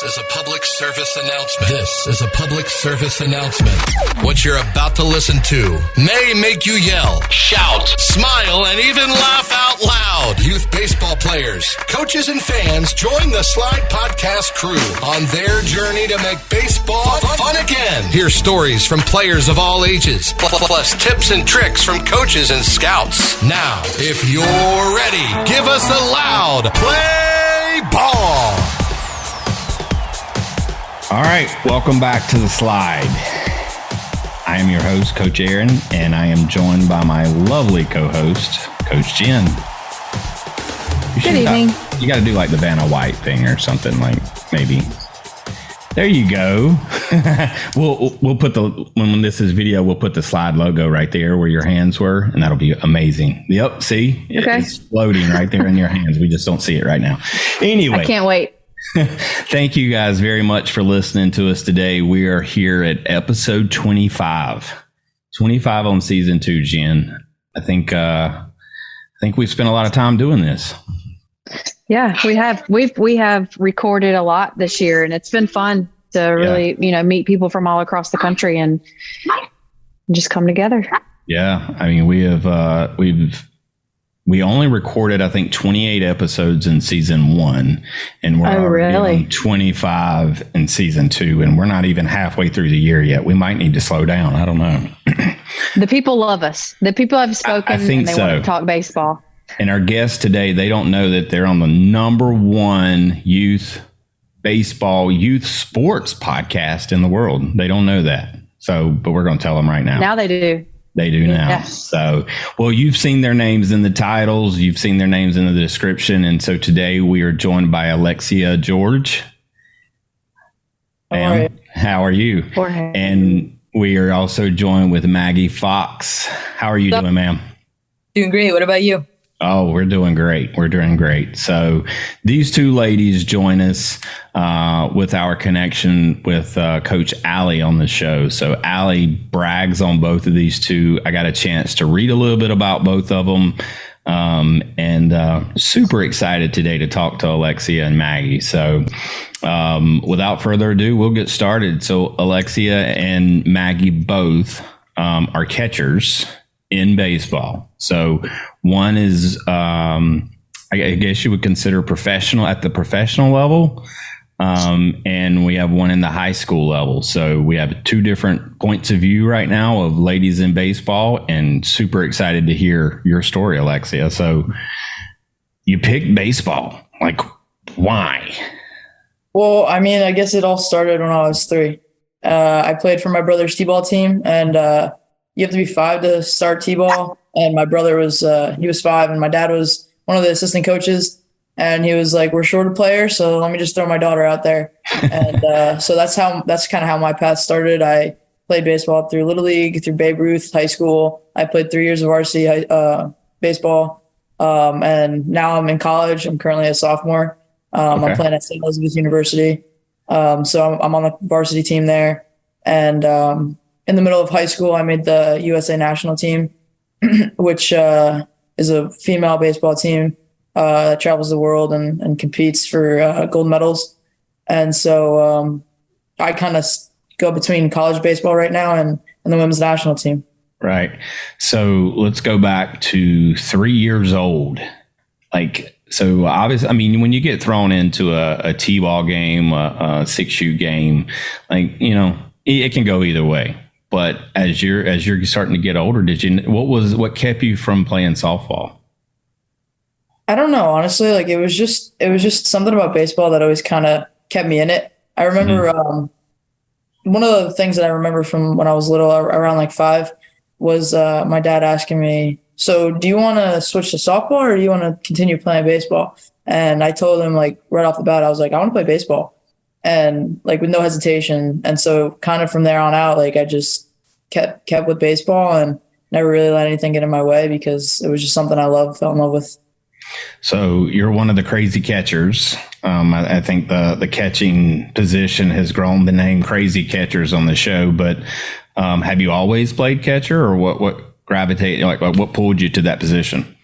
This is a public service announcement. This is a public service announcement. What you're about to listen to may make you yell, shout, smile, and even laugh out loud. Youth baseball players, coaches, and fans join the S.L.I.D.E podcast crew on their journey to make baseball fun again. Hear stories from players of all ages, plus tips and tricks from coaches and scouts. Now, if you're ready, give us a loud play ball. All right, welcome back to the S.L.I.D.E. I am your host, Coach Aaron, and I am joined by my lovely co-host, Coach Jenn. Good evening. You got to do like the Vanna White thing or something, like maybe. There you go. We'll put when this is video, we'll put the S.L.I.D.E logo right there where your hands were, and that'll be amazing. Yep, see, okay. It's floating right there in your hands. We just don't see it right now. Anyway, I can't wait. Thank you guys very much for listening to us today. We are here at episode 25 on season 2, Jenn. I think we've spent a lot of time doing this. Yeah, we have. We have recorded a lot this year, and it's been fun to really, meet people from all across the country and just come together. Yeah, I mean, we only recorded, I think, 28 episodes in season 1, and we're already on 25 in season 2, and we're not even halfway through the year yet. We might need to slow down. I don't know. The people love us. The people have spoken, I think and they want to talk baseball. And our guests today, they don't know that they're on the #1 youth sports podcast in the world. They don't know that. So, but we're going to tell them right now. Now they do. They do now. Yeah. So, well, you've seen their names in the titles. You've seen their names in the description. And so today we are joined by Alexia Jorge. How are you? Jorge. And we are also joined with Maggie Fox. How are you doing, ma'am? Doing great. What about you? Oh, we're doing great. We're doing great. So these two ladies join us with our connection with Coach Allie on the show. So Allie brags on both of these two. I got a chance to read a little bit about both of them, and super excited today to talk to Alexia and Maggie. So without further ado, we'll get started. So Alexia and Maggie both are catchers in baseball. So one is, I guess you would consider professional at the professional level. And we have one in the high school level. So we have 2 different points of view right now of ladies in baseball, and super excited to hear your story, Alexia. So you picked baseball. Like, why? Well, I mean, I guess it all started when I was 3. I played for my brother's t-ball team, and you have to be 5 to start t-ball. And my brother was, he was 5, and my dad was one of the assistant coaches. And he was like, we're short a player, so let me just throw my daughter out there. And so that's kind of how my path started. I played baseball through Little League, through Babe Ruth, high school. I played 3 years of varsity baseball. And now I'm in college. I'm currently a sophomore. I'm playing at St. Elizabeth University. So I'm on the varsity team there. And in the middle of high school, I made the USAA national team, which is a female baseball team that travels the world and competes for gold medals. And so I kind of go between college baseball right now and the women's national team. Right. So let's go back to 3 years old. So obviously, I mean, when you get thrown into a t-ball game, a 6-shoot game, it can go either way. But as you're starting to get older, what kept you from playing softball? I don't know, honestly. It was just something about baseball that always kind of kept me in it. I remember one of the things that I remember from when I was little, around 5, was my dad asking me, so do you want to switch to softball or do you want to continue playing baseball? And I told him right off the bat, I was like, I want to play baseball. And with no hesitation. And so kind of from there on out, I just kept with baseball and never really let anything get in my way because it was just something I fell in love with. So you're one of the crazy catchers. I think the catching position has grown the name Crazy Catchers on the show, but have you always played catcher, or what gravitated, what pulled you to that position?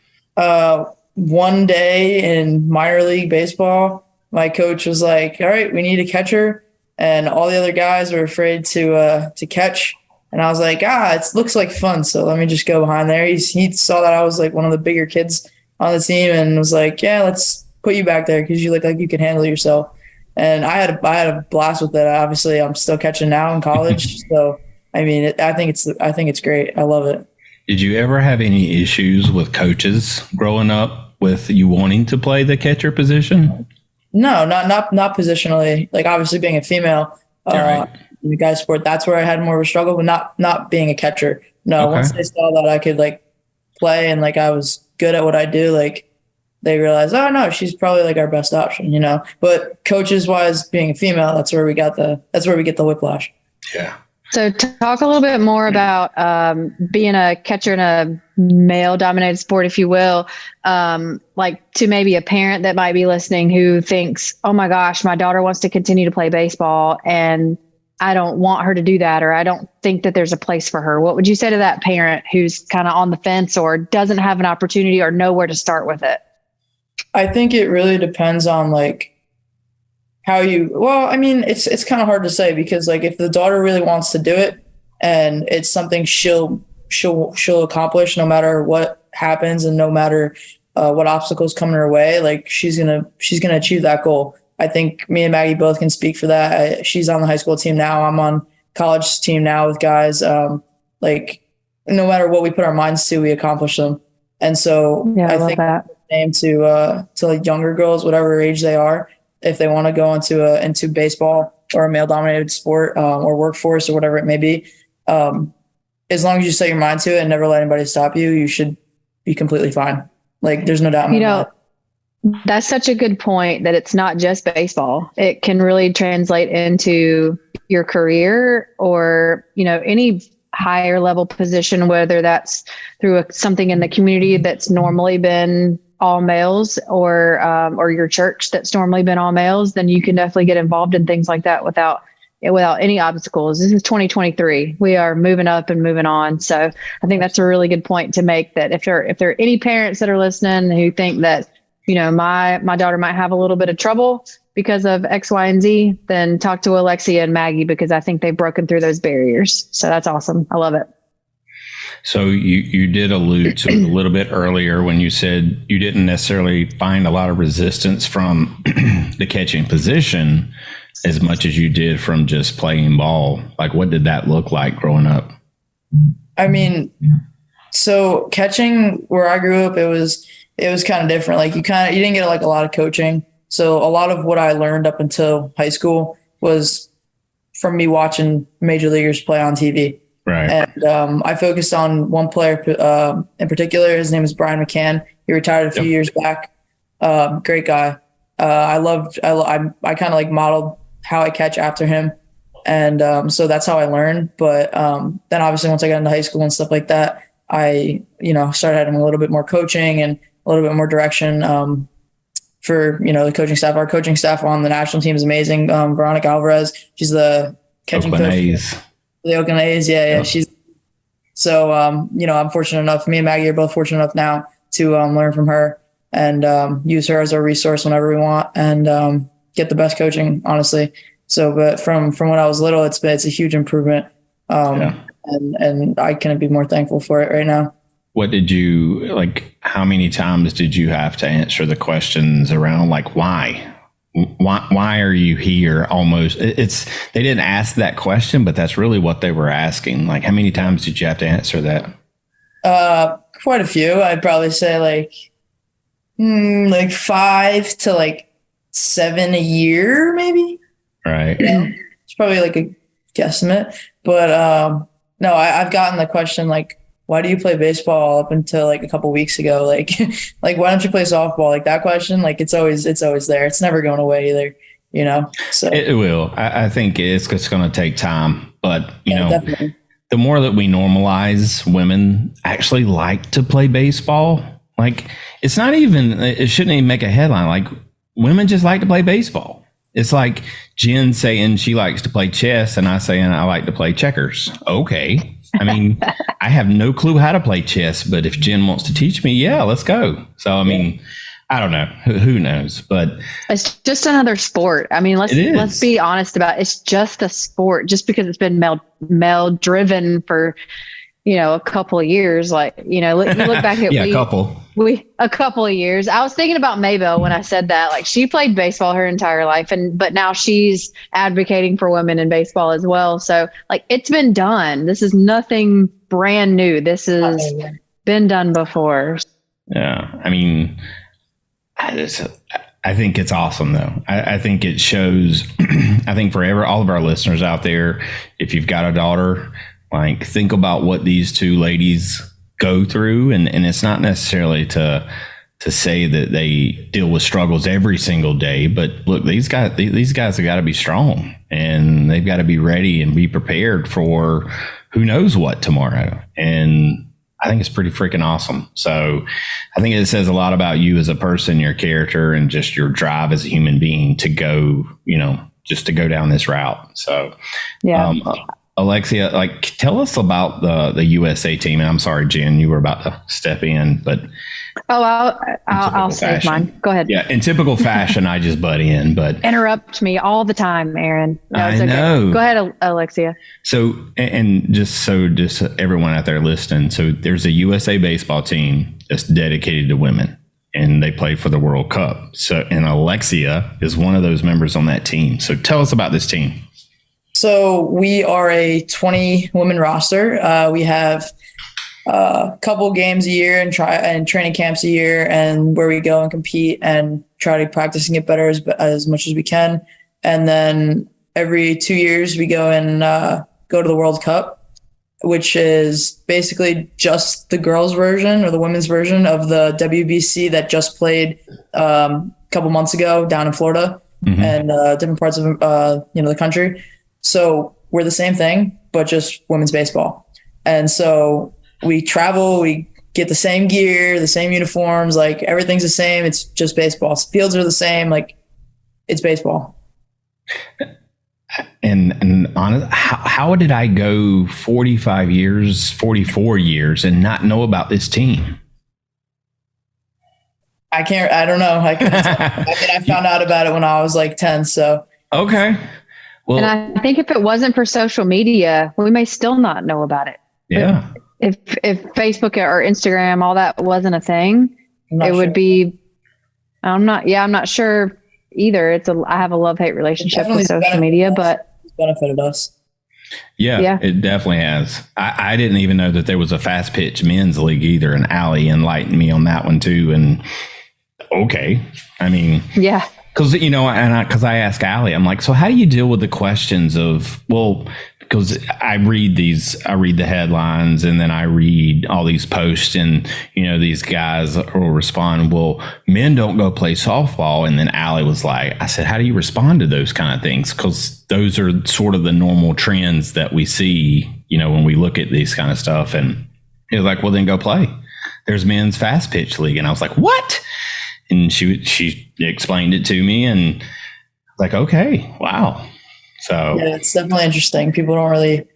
One day in minor league baseball, my coach was like, all right, we need a catcher. And all the other guys were afraid to catch. And I was like, it looks like fun. So let me just go behind there. He saw that I was like one of the bigger kids on the team and was like, yeah, let's put you back there because you look like you can handle yourself. And I had a blast with it. Obviously, I'm still catching now in college. So, I mean, I think it's great. I love it. Did you ever have any issues with coaches growing up with you wanting to play the catcher position? No, not positionally. Like obviously being a female in the guys sport, that's where I had more of a struggle, but not being a catcher. No, okay. Once they saw that I could like play and like I was good at what I do, like they realized, oh no, she's probably like our best option, you know. But coaches wise, being a female, that's where we get the whiplash. Yeah. So talk a little bit more about being a catcher in a male-dominated sport, if you will, like to maybe a parent that might be listening who thinks, oh my gosh, my daughter wants to continue to play baseball and I don't want her to do that, or I don't think that there's a place for her. What would you say to that parent who's kind of on the fence or doesn't have an opportunity or know where to start with it? I think it really depends on like it's kind of hard to say because like if the daughter really wants to do it and it's something she'll accomplish no matter what happens and no matter what obstacles come in her way, like she's gonna achieve that goal. I think me and Maggie both can speak for that. She's on the high school team now. I'm on college team now with guys. Like no matter what we put our minds to, we accomplish them. And so I think that same to like younger girls, whatever age they are, if they want to go into baseball or a male dominated sport or workforce or whatever it may be, as long as you set your mind to it and never let anybody stop you, you should be completely fine. Like there's no doubt in my mind. That's such a good point that it's not just baseball. It can really translate into your career or, you know, any higher level position, whether that's through something in the community that's normally been all males or your church that's normally been all males, then you can definitely get involved in things like that without any obstacles. This is 2023. We are moving up and moving on. So I think that's a really good point to make, that if there are any parents that are listening who think that, you know, my daughter might have a little bit of trouble because of X, Y, and Z, then talk to Alexia and Maggie, because I think they've broken through those barriers. So that's awesome. I love it. So you did allude to it a little bit earlier when you said you didn't necessarily find a lot of resistance from the catching position as much as you did from just playing ball. Like, what did that look like growing up? I mean, so catching where I grew up, it was kind of different. Like you didn't get like a lot of coaching. So a lot of what I learned up until high school was from me watching major leaguers play on TV. Right. And I focused on one player in particular. His name is Brian McCann. He retired a few years back. Great guy. I kind of like modeled how I catch after him. And so that's how I learned. But then obviously once I got into high school and stuff like that, I, started having a little bit more coaching and a little bit more direction for, the coaching staff. Our coaching staff on the national team is amazing. Veronica Alvarez, she's the catching coach. The Oakland A's. Yeah. She's so, I'm fortunate enough, me and Maggie are both fortunate enough now to learn from her and use her as our resource whenever we want and get the best coaching, honestly. So, but from when I was little, it's a huge improvement. And I couldn't be more thankful for it right now. What did you like? How many times did you have to answer the questions around like, why are you here? Almost they didn't ask that question, but that's really what they were asking. Like, how many times did you have to answer that? Quite a few. I'd probably say like 5 to 7 a year, maybe. Right. It's probably like a guesstimate, but no, I've gotten the question like, why do you play baseball up until a couple weeks ago? Like why don't you play softball? Like that question, it's always there. It's never going away either, So it will. I think it's going to take time, but definitely. The more that we normalize women actually like to play baseball, it shouldn't even make a headline. Like women just like to play baseball. It's like Jenn saying she likes to play chess and I saying I like to play checkers. Okay. I mean, I have no clue how to play chess, but if Jenn wants to teach me, yeah, let's go. So, I mean, I don't know. Who knows? But it's just another sport. I mean, let's be honest about it. It's just a sport. Just because it's been male driven for, a couple of years. Like, you look back at a couple of years. I was thinking about Maybell when I said that. Like, she played baseball her entire life, but now she's advocating for women in baseball as well. So, like, it's been done. This is nothing brand new. This has been done before. Yeah, I mean, I think it's awesome, though. I think it shows, I think for all of our listeners out there, if you've got a daughter, like, think about what these two ladies go through. And it's not necessarily to say that they deal with struggles every single day. But look, these guys have got to be strong, and they've got to be ready and be prepared for who knows what tomorrow. And I think it's pretty freaking awesome. So I think it says a lot about you as a person, your character, and just your drive as a human being to go, just to go down this route. So, yeah. Alexia, like, tell us about the USA team. And I'm sorry, Jen, you were about to step in, but I'll save mine. Go ahead. Yeah, in typical fashion, I just butt in, but interrupt me all the time, Aaron. No, it's I know. Okay. Go ahead, Alexia. So, and just everyone out there listening, so there's a USA baseball team that's dedicated to women, and they play for the World Cup. So, and Alexia is one of those members on that team. So, tell us about this team. So we are a 20 women roster. We have a couple games a year and training camps a year, and where we go and compete and try to practice and get better as much as we can. And then every 2 years we go and go to the World Cup, which is basically just the girls' version or the women's version of the WBC that just played a couple months ago down in Florida and different parts of the country. So we're the same thing, but just women's baseball. And so we travel, we get the same gear, the same uniforms, like everything's the same. It's just baseball. Fields are the same. Like, it's baseball. And honest, how did I go 44 years and not know about this team? I don't know. I found out about it when I was like 10. So. Okay. Well, and I think if it wasn't for social media, we may still not know about it. Yeah. If Facebook or Instagram, all that wasn't a thing, it would be, I'm not sure either. I have a love-hate relationship with social media, but it's benefited us. Yeah, it definitely has. I didn't even know that there was a fast pitch men's league either. And Allie enlightened me on that one too. And okay. I mean, yeah. Because, because I asked Allie, I'm like, so how do you deal with the questions of, because I read the headlines and then I read all these posts and, these guys will respond, well, men don't go play softball. And then Allie was like, I said, how do you respond to those kind of things? Because those are sort of the normal trends that we see, when we look at these kind of stuff. And it was like, well, then go play. There's men's fast pitch league. And I was like, what? And she explained it to me, and I was like, okay, wow. So yeah, it's definitely interesting. People don't really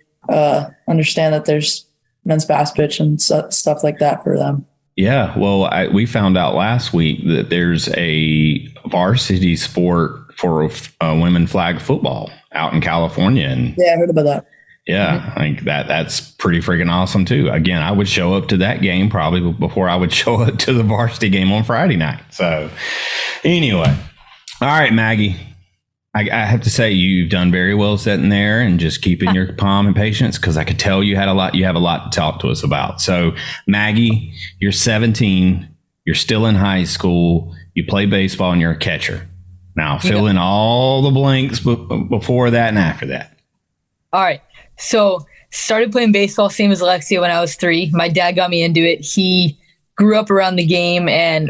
understand that there's men's fast pitch and stuff like that for them. Yeah, well, we found out last week that there's a varsity sport for women flag football out in California, and yeah, I heard about that. Yeah, I think that's pretty freaking awesome too. Again, I would show up to that game probably before I would show up to the varsity game on Friday night. So anyway, all right, Maggie, I have to say you've done very well sitting there and just keeping your calm and patience, because I could tell you have a lot to talk to us about. So Maggie, you're 17, you're still in high school, you play baseball, and you're a catcher. Now fill in all the blanks before that and after that. All right. So started playing baseball, same as Alexia, when I was 3. My dad got me into it. He grew up around the game, and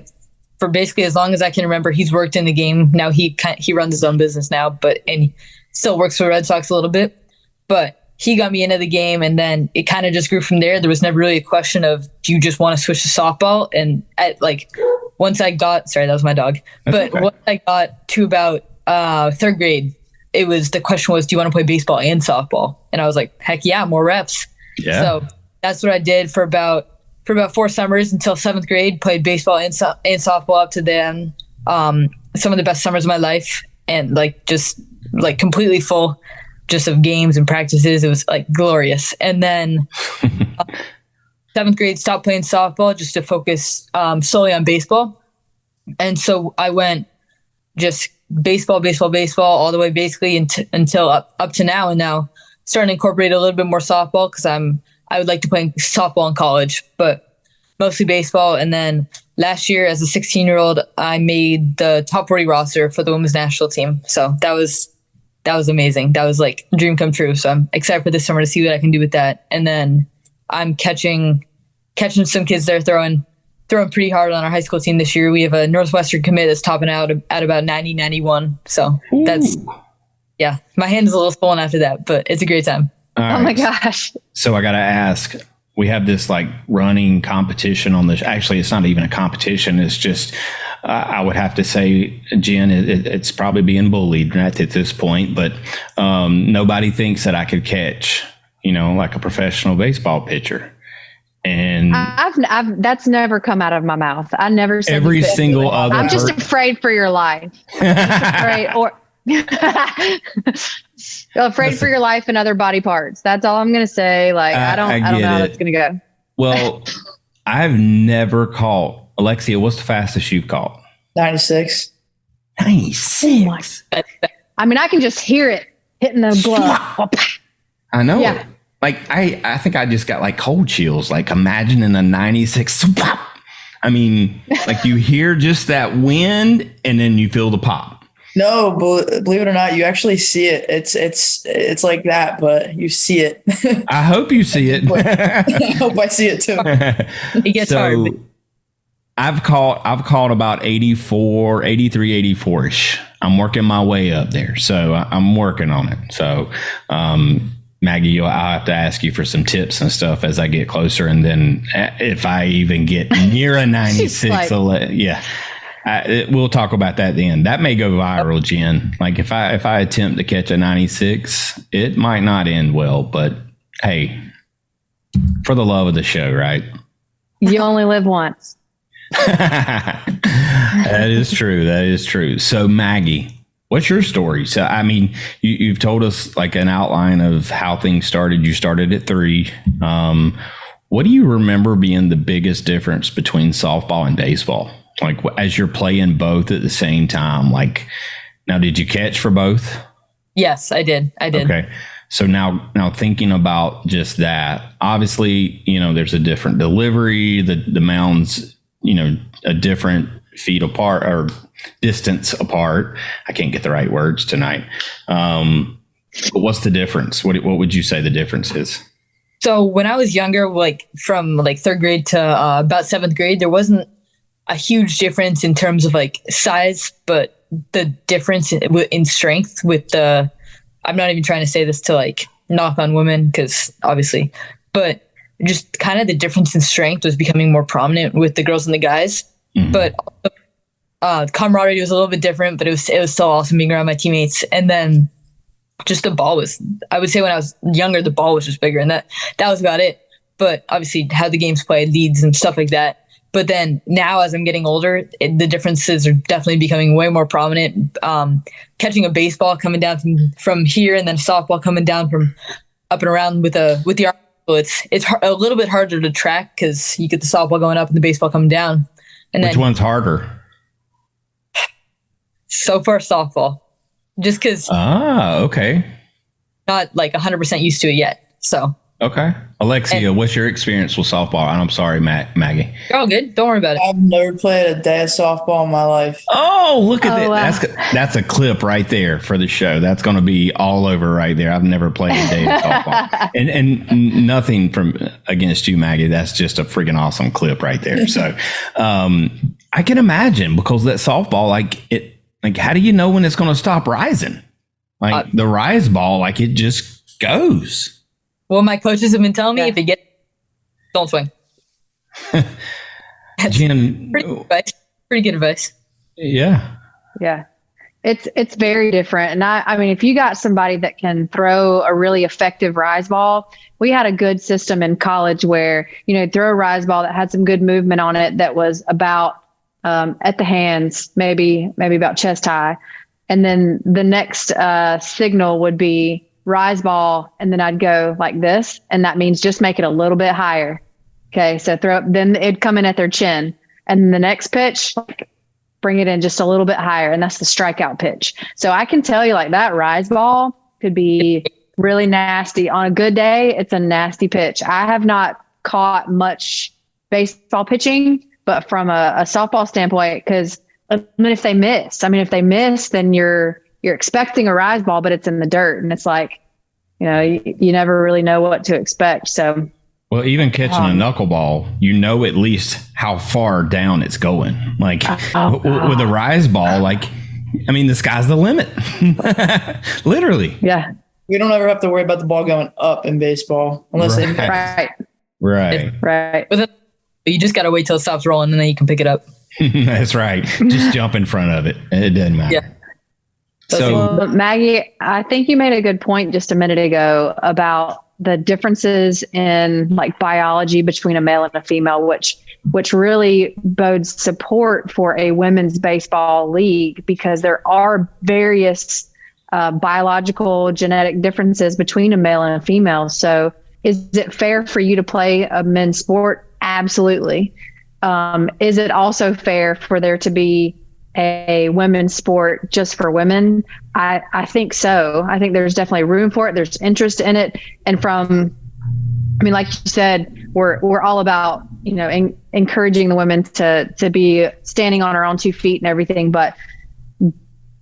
for basically as long as I can remember, he's worked in the game. Now he runs his own business now, and he still works for Red Sox a little bit. But he got me into the game, and then it kind of just grew from there. There was never really a question of, do you just want to switch to softball? And once I got, sorry, that was my dog. Once I got to about 3rd grade, the question was, do you want to play baseball and softball? And I was like, heck yeah, more reps. Yeah. So that's what I did for about for about 4 summers until 7th grade. Played baseball and softball up to then. Some of the best summers of my life, and like just like completely full just of games and practices. It was like glorious. And then 7th grade, stopped playing softball just to focus solely on baseball. And so I went just baseball all the way basically until up to now. And now starting to incorporate a little bit more softball because I would like to play softball in college, but mostly baseball. And then last year as a 16-year-old, I made the top 40 roster for the women's national team. So that was amazing. That was like a dream come true. So I'm excited for this summer to see what I can do with that. And then I'm catching some kids that are throwing pretty hard on our high school team this year. We have a Northwestern commit that's topping out at about 90, 91. So that's, yeah, my hand is a little swollen after that, but it's a great time. Oh my gosh. So I got to ask, we have this like running competition on this. Actually, it's not even a competition. It's just, I would have to say, Jenn, it's probably being bullied at this point, but nobody thinks that I could catch, like a professional baseball pitcher. And I've that's never come out of my mouth. I never said every single other. I'm just afraid for your life. Afraid for your life and other body parts. That's all I'm going to say. Like, I don't know how it's going to go. Well, I've never caught. Alexia, what's the fastest you've caught? 96. 96. I mean, I can just hear it hitting the glove. I know. Yeah. Like, I think I just got like cold chills, like imagining a 96. I mean, like you hear just that wind and then you feel the pop. No, believe it or not, you actually see it. It's like that, but you see it. I hope you see it. I hope I see it too. It gets hard. I've caught about 84, 83, 84-ish. I'm working my way up there. So I'm working on it. So, Maggie, I'll have to ask you for some tips and stuff as I get closer. And then if I even get near a 96, we'll talk about that then. That may go viral, Jenn. Like if I attempt to catch a 96, it might not end well, but hey, for the love of the show, right? You only live once. That is true. That is true. So Maggie, what's your story? So, I mean, you've told us like an outline of how things started. You started at 3. What do you remember being the biggest difference between softball and baseball? Like as you're playing both at the same time, like now, did you catch for both? Yes, I did. Okay. So now thinking about just that, obviously, there's a different delivery, the mound's, a different feet apart or distance apart. I can't get the right words tonight. But what's the difference? What would you say the difference is? So when I was younger, like from like 3rd grade to about 7th grade, there wasn't a huge difference in terms of like size, but the difference in strength with I'm not even trying to say this to like knock on women because obviously, but just kind of the difference in strength was becoming more prominent with the girls and the guys. Mm-hmm. But camaraderie was a little bit different, but it was still awesome being around my teammates. And then just the ball was, I would say when I was younger, the ball was just bigger, and that was about it. But obviously how the game's played, leads and stuff like that. But then now as I'm getting older, the differences are definitely becoming way more prominent. Catching a baseball coming down from here, and then softball coming down from up and around with the arm. It's a little bit harder to track because you get the softball going up and the baseball coming down. And which one's harder? So far, softball. Just because. Okay. Not like 100% used to it yet. So. Okay. Alexia, what's your experience with softball? And I'm sorry, Maggie. You're all good. Don't worry about it. I've never played a day of softball in my life. Oh, look at that. Wow. That's a clip right there for the show. That's going to be all over right there. I've never played a day of softball. And nothing against you, Maggie. That's just a freaking awesome clip right there. So I can imagine, because that softball, like how do you know when it's going to stop rising? Like the rise ball, like it just goes. Well, my coaches have been telling me if you don't swing. Jenn, pretty good advice. Yeah. Yeah. It's very different. And I mean, if you got somebody that can throw a really effective rise ball, we had a good system in college where, throw a rise ball that had some good movement on it that was about at the hands, maybe about chest high. And then the next signal would be rise ball. And then I'd go like this. And that means just make it a little bit higher. Okay. So then it'd come in at their chin. And the next pitch, bring it in just a little bit higher. And that's the strikeout pitch. So I can tell you like that rise ball could be really nasty. On a good day, it's a nasty pitch. I have not caught much baseball pitching, but from a softball standpoint, because if they miss, then you're expecting a rise ball, but it's in the dirt. And it's like, you never really know what to expect. So, well, even catching a knuckleball, at least how far down it's going. Like with a rise ball, the sky's the limit. Literally. Yeah. We don't ever have to worry about the ball going up in baseball unless Right. But then you just got to wait till it stops rolling and then you can pick it up. That's right. Just jump in front of it. It doesn't matter. Yeah. So, Maggie, I think you made a good point just a minute ago about the differences in biology between a male and a female, which really bodes support for a women's baseball league, because there are various biological genetic differences between a male and a female. So is it fair for you to play a men's sport? Absolutely. Is it also fair for there to be a women's sport just for women? I think so. I think there's definitely room for it. There's interest in it. And like you said, we're all about, encouraging the women to be standing on our own 2 feet and everything. But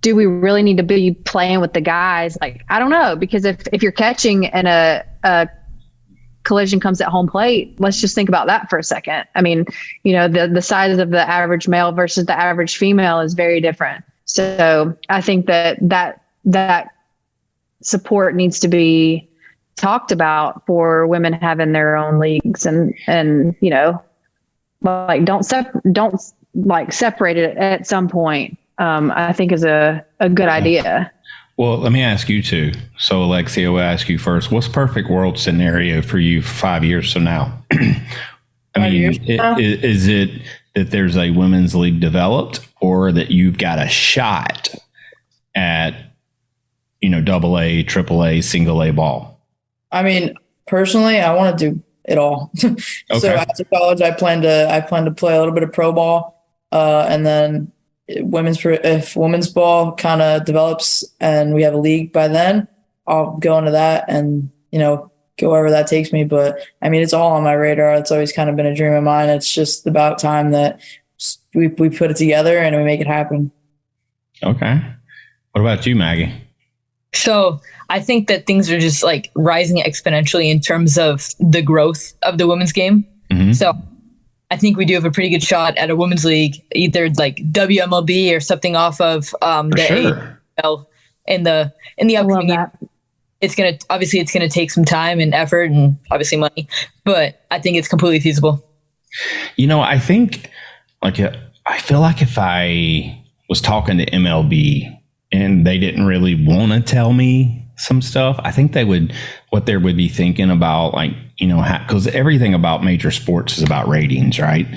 do we really need to be playing with the guys? I don't know, because if you're catching and a collision comes at home plate, let's just think about that for a second. The size of the average male versus the average female is very different. So I think that support needs to be talked about for women having their own leagues, and don't separate it at some point. I think is a good idea. Well, let me ask you two. So, Alexia, we'll ask you first. What's perfect world scenario for you 5 years from now? Is it that there's a women's league developed, or that you've got a shot at, double A, triple A, single A ball? Personally, I want to do it all. Okay. So after college, I plan to play a little bit of pro ball, and then if women's ball kind of develops and we have a league by then, I'll go into that and, go wherever that takes me. But it's all on my radar. It's always kind of been a dream of mine. It's just about time that we put it together and we make it happen. Okay. What about you, Maggie? So I think that things are just rising exponentially in terms of the growth of the women's game. Mm-hmm. So I think we do have a pretty good shot at a women's league, either WMLB or something off of the AL in the upcoming year. It's gonna take some time and effort and obviously money, but I think it's completely feasible. I think I feel like if I was talking to MLB and they didn't really want to tell me some stuff, I think they would be thinking about because everything about major sports is about ratings, right?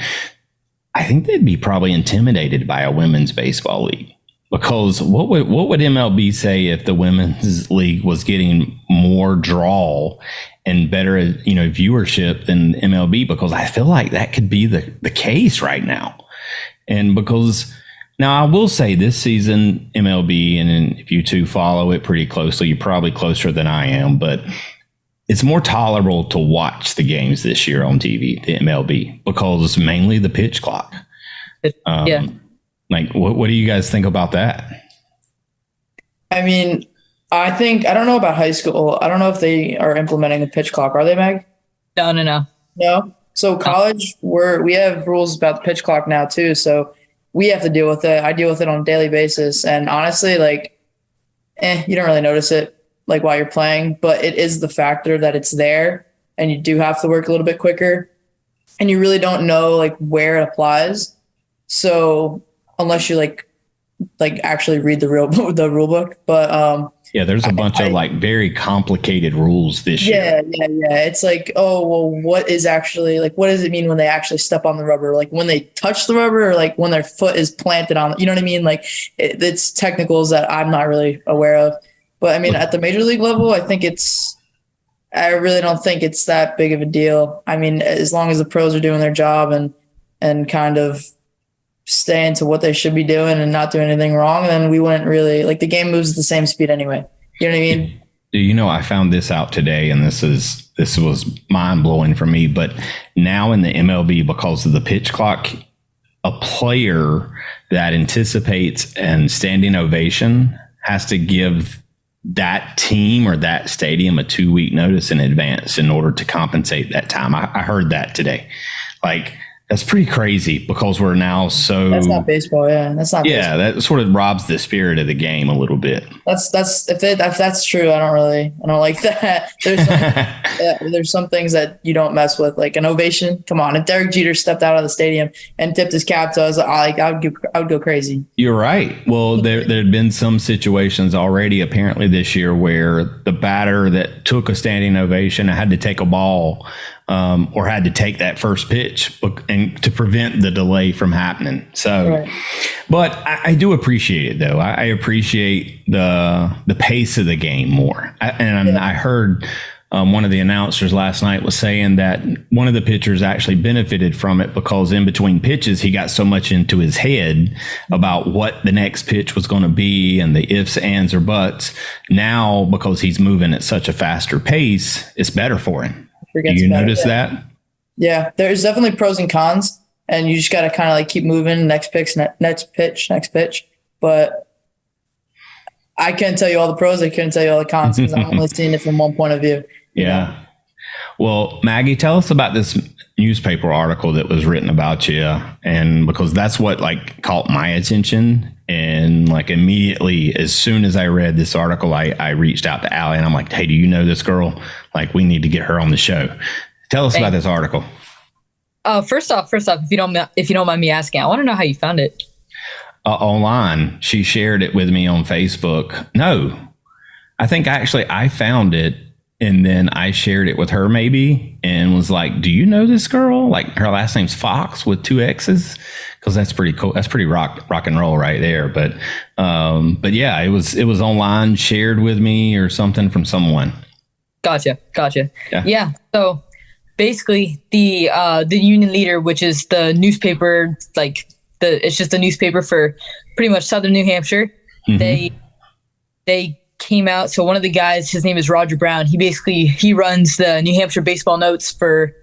I think they'd be probably intimidated by a women's baseball league, because what would MLB say if the women's league was getting more draw and better, viewership than MLB? Because I feel like that could be the case right now. And because now I will say this season, MLB, and if you two follow it pretty closely, you're probably closer than I am, but it's more tolerable to watch the games this year on TV, the MLB, because mainly the pitch clock. Yeah. What do you guys think about that? I don't know about high school. I don't know if they are implementing the pitch clock. Are they, Meg? No. No? So college, we have rules about the pitch clock now too. So we have to deal with it. I deal with it on a daily basis. And honestly, you don't really notice it while you're playing, but it is the factor that it's there and you do have to work a little bit quicker and you really don't know where it applies. So unless you like actually read the rule book. But yeah, there's a bunch of like very complicated rules this year. Yeah. It's like, oh, well, what does it mean when they actually step on the rubber? Like when they touch the rubber, or like when their foot is planted on, you know what I mean? Like it's technicals that I'm not really aware of. But I mean, at the major league level, I really don't think it's that big of a deal. I mean, as long as the pros are doing their job and kind of staying to what they should be doing and not doing anything wrong, then we wouldn't really, like, the game moves at the same speed anyway. You know what I mean? You know, I found this out today, and this was mind blowing for me. But now in the MLB, because of the pitch clock, a player that anticipates an standing ovation has to give that team or that stadium a 2-week notice in advance in order to compensate that time. I heard that today. Like, that's pretty crazy, because we're now so. That's not baseball. Yeah, that's not. Yeah, baseball. that sort of robs the spirit of the game a little bit. If that's true, I don't like that. There's some things that you don't mess with, like an ovation. Come on, if Derek Jeter stepped out of the stadium and tipped his cap to us, I would go crazy. You're right. Well, there had been some situations already apparently this year where the batter that took a standing ovation had to take a ball. Or had to take that first pitch and to prevent the delay from happening. So, right. But I do appreciate it, though. I appreciate the pace of the game more. I heard one of the announcers last night was saying that one of the pitchers actually benefited from it, because in between pitches, he got so much into his head about what the next pitch was going to be and the ifs, ands, or buts. Now, because he's moving at such a faster pace, it's better for him. Do you notice that? Yeah, there's definitely pros and cons, and you just got to kind of like keep moving. Next pitch. But I can't tell you all the pros. I couldn't tell you all the cons, because I'm only seeing it from one point of view. Yeah. Know? Well, Maggie, tell us about this newspaper article that was written about you, and because that's what like caught my attention. And like immediately, as soon as I read this article, I reached out to Allie and I'm like, hey, do you know this girl? Like, we need to get her on the show. Tell us about this article. First off, if you don't mind me asking, I want to know how you found it. Online. She shared it with me on Facebook. No, I think actually I found it, and then I shared it with her maybe, and was like, do you know this girl? Like, her last name's Fox with 2 X's. Because that's pretty cool. That's pretty rock and roll right there. But yeah, it was online, shared with me or something from someone. Gotcha. Yeah. So basically, the Union Leader, which is the newspaper, it's just a newspaper for pretty much Southern New Hampshire. Mm-hmm. They came out. So one of the guys, his name is Roger Brown. He runs the New Hampshire baseball notes for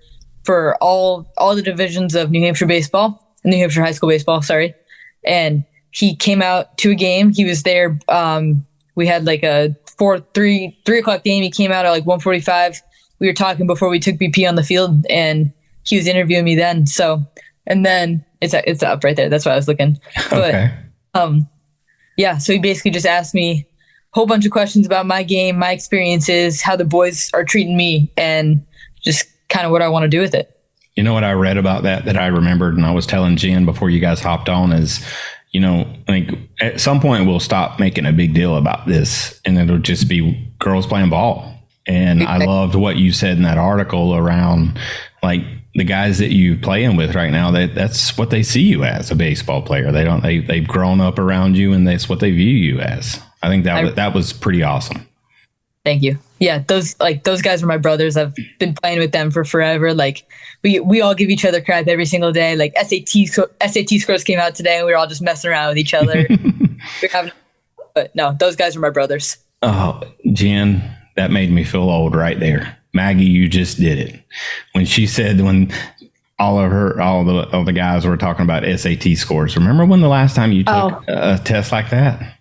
all the divisions of New Hampshire baseball. New Hampshire high school baseball, sorry. And he came out to a game. He was there. We had like a 3 o'clock game. He came out at like 1:45. We were talking before we took BP on the field, and he was interviewing me then. So, and then it's up right there. That's why I was looking. But, okay. Yeah. So he basically just asked me a whole bunch of questions about my game, my experiences, how the boys are treating me, and just kind of what I want to do with it. You know what I read about that I remembered, and I was telling Jenn before you guys hopped on, is, you know, like at some point we'll stop making a big deal about this, and it'll just be girls playing ball. And I loved what you said in that article around like the guys that you're playing with right now. That's what they see you as, a baseball player. They've grown up around you, and that's what they view you as. I think that was pretty awesome. Thank you. Yeah, those guys are my brothers. I've been playing with them for forever. Like we all give each other crap every single day. Like SAT scores came out today, and we were all just messing around with each other. But no, those guys are my brothers. Oh, Jenn, that made me feel old right there. Maggie, you just did it. When she said, when all the guys were talking about SAT scores. Remember when the last time you took a test like that?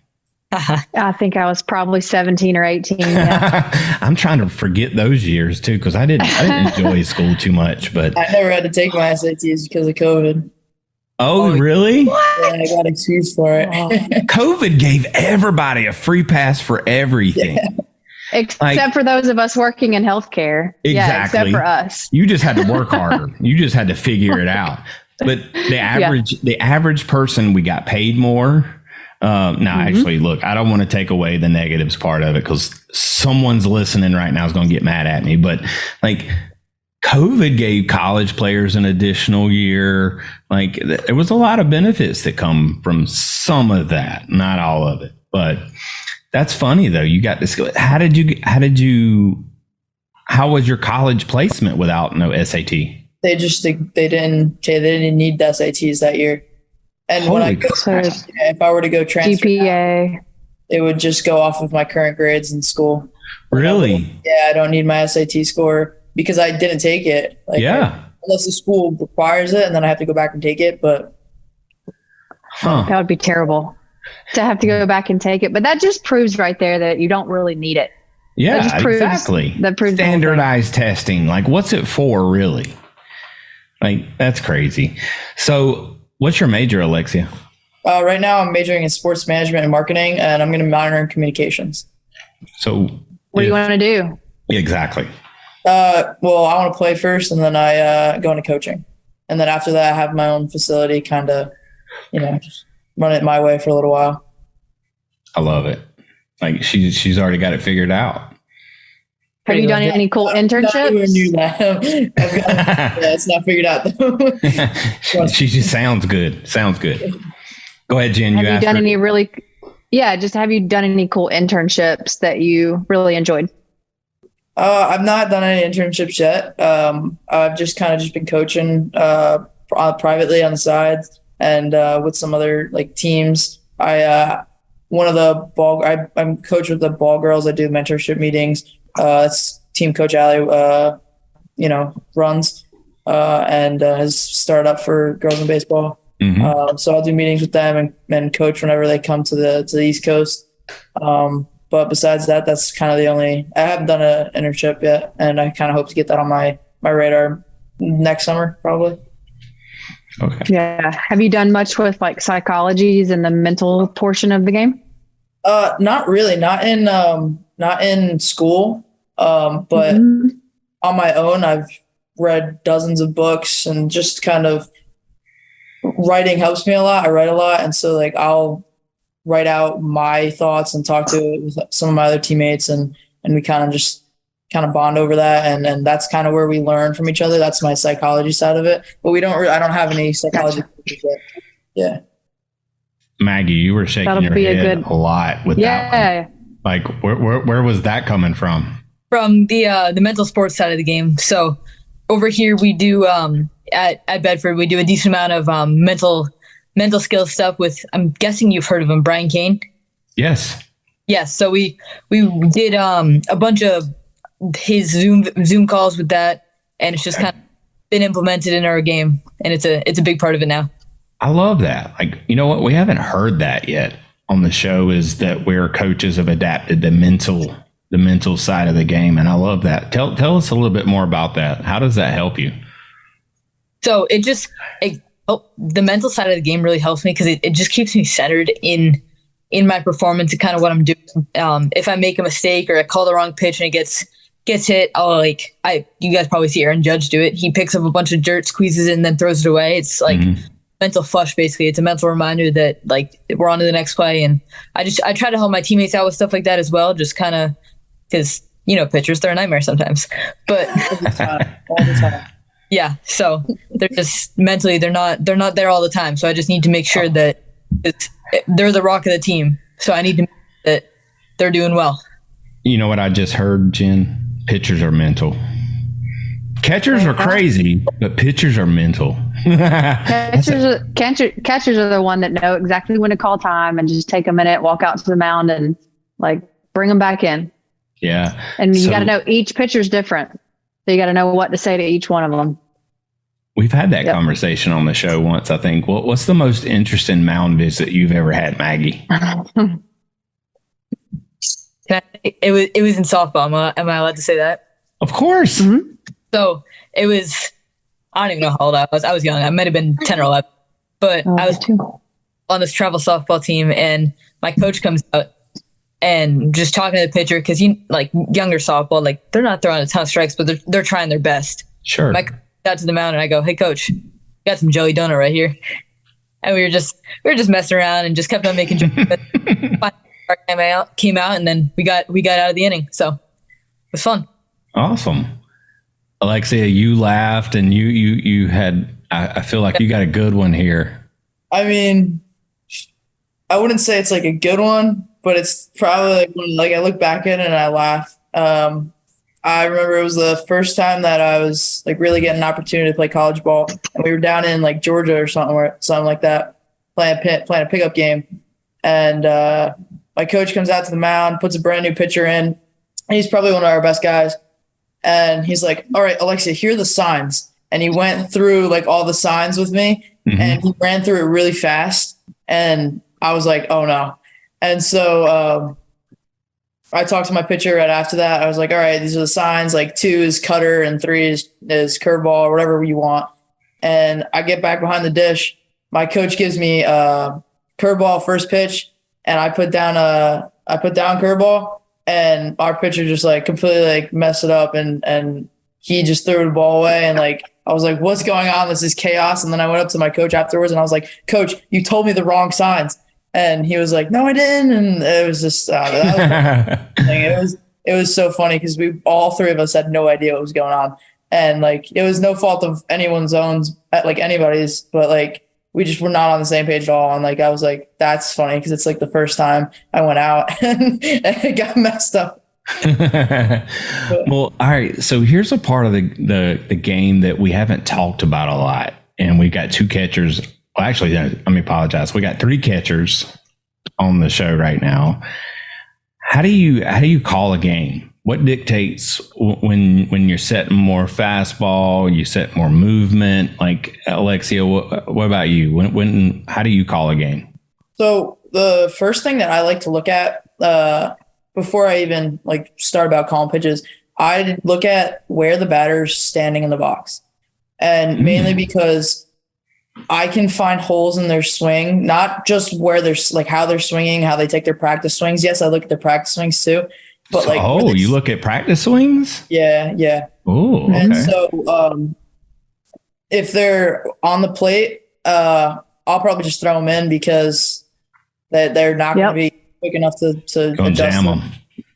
I think I was probably 17 or 18. Yeah. I'm trying to forget those years too, because I didn't enjoy school too much. But I never had to take my SATs because of COVID. Oh, really? What? Yeah, I got excused for it. COVID gave everybody a free pass for everything. Yeah. Except for those of us working in healthcare. Exactly. Yeah, except for us. You just had to work harder. You just had to figure it out. But the average person, we got paid more. Actually, look, I don't want to take away the negatives part of it because someone's listening right now is going to get mad at me. But like, COVID gave college players an additional year. Like, there was a lot of benefits that come from some of that, not all of it. But that's funny though. You got this. How was your college placement without no SAT? They didn't need the SATs that year. And if I were to go transfer, GPA, it would just go off of my current grades in school. Really? I don't need my SAT score because I didn't take it. Unless the school requires it, and then I have to go back and take it. But that would be terrible to have to go back and take it. But that just proves right there that you don't really need it. Yeah, exactly. That proves standardized testing. Like, what's it for, really? Like, that's crazy. So, what's your major, Alexia? Right now, I'm majoring in sports management and marketing, and I'm going to minor in communications. So, what do you want to do? Exactly. Well, I want to play first, and then I go into coaching, and then after that, I have my own facility, kind of, just run it my way for a little while. I love it. Like, she's already got it figured out. Have you done any cool internships? I never knew that. It's not figured out though. She just sounds good. Sounds good. Go ahead, Jen. Have you done any have you done any cool internships that you really enjoyed? I've not done any internships yet. I've just been coaching privately on the side and with some other like teams. I'm coach with the ball girls. I do mentorship meetings. That's team coach Ali, runs and has started up for girls in baseball. Mm-hmm. So I'll do meetings with them and coach whenever they come to the East Coast. But besides that, that's kind of the only. I haven't done an internship yet, and I kind of hope to get that on my radar next summer, probably. Okay. Yeah. Have you done much with like psychologies and the mental portion of the game? Not really. Not in school. But on my own, I've read dozens of books, and just kind of writing helps me a lot. I write a lot. And so like, I'll write out my thoughts and talk to it with some of my other teammates. And we kind of bond over that. And that's kind of where we learn from each other. That's my psychology side of it, but I don't have any psychology coaches yet. Yeah. Maggie, you were shaking your head a lot with that one. Like, where was that coming from? From the mental sports side of the game. So over here we do at Bedford, we do a decent amount of mental skill stuff with, I'm guessing you've heard of him, Brian Kane. Yes. Yes. So we did a bunch of his Zoom calls with that, and it's just kind of been implemented in our game, and it's a big part of it now. I love that. Like, you know what? We haven't heard that yet on the show, is that where coaches have adapted the mental side of the game. And I love that. Tell us a little bit more about that. How does that help you? So the mental side of the game really helps me because it just keeps me centered in my performance and kind of what I'm doing. If I make a mistake or I call the wrong pitch and it gets hit, you guys probably see Aaron Judge do it. He picks up a bunch of dirt, squeezes it, and then throws it away. It's like mental flush, basically. It's a mental reminder that like we're on to the next play. And I try to help my teammates out with stuff like that as well, just kind of because, pitchers, they're a nightmare sometimes. But all the time. Yeah. So they're just mentally, they're not there all the time. So I just need to make sure that they're the rock of the team. So I need to make sure that they're doing well. You know what I just heard, Jen? Pitchers are mental. Catchers are crazy, but pitchers are mental. Catchers are the one that know exactly when to call time and just take a minute, walk out to the mound, and like bring them back in. Yeah. And you got to know each pitcher's different. So you got to know what to say to each one of them. We've had that conversation on the show once, I think. What's the most interesting mound visit you've ever had, Maggie? It was in softball. Am I allowed to say that? Of course. Mm-hmm. So it was, I don't even know how old I was. I was young. I might have been 10 or 11. But I was on this travel softball team, and my coach comes out and just talking to the pitcher, because younger softball, like they're not throwing a ton of strikes, but they're trying their best. Sure. My coach out to the mound, and I go, "Hey, coach, got some jelly donut right here." and we were just messing around and just kept on making jokes. Came out, and then we got out of the inning. So it was fun. Awesome. Alexia, you laughed and you had, I feel like you got a good one here. I mean, I wouldn't say it's like a good one, but it's probably like when I look back at it and I laugh. I remember it was the first time that I was like really getting an opportunity to play college ball, and we were down in like Georgia or something like that, playing a pickup game. And my coach comes out to the mound, puts a brand new pitcher in, and he's probably one of our best guys. And he's like, "All right, Alexia, here are the signs." And he went through like all the signs with me, and he ran through it really fast. And I was like, "Oh no!" And so I talked to my pitcher right after that. I was like, "All right, these are the signs. Like 2 is cutter and 3 is curveball, or whatever you want." And I get back behind the dish. My coach gives me curveball first pitch, and I put down curveball, and our pitcher just like completely like messed it up, and he just threw the ball away. And like I was like, "What's going on? This is chaos." And then I went up to my coach afterwards, and I was like, "Coach, you told me the wrong signs." And he was like, "No, I didn't." And it was just it was so funny because all 3 of us had no idea what was going on, and like it was no fault of anyone's own, like anybody's, but like we just were not on the same page at all. And like I was like, that's funny because it's like the first time I went out and it got messed up. Well, all right. So here's a part of the game that we haven't talked about a lot, and we've got 2 catchers. Well, actually, let me apologize. We got 3 catchers on the show right now. How do you call a game? What dictates when you're setting more fastball, you set more movement? Like Alexia, what about you? How do you call a game? So the first thing that I like to look at before I even like start about calling pitches, I look at where the batter's standing in the box, and mainly because I can find holes in their swing, not just where they're like how they're swinging, how they take their practice swings. Yes, I look at their practice swings too. But like, you look at practice swings? Yeah. Oh, okay. And so if they're on the plate, I'll probably just throw them in because they're not going to be quick enough to adjust jam them.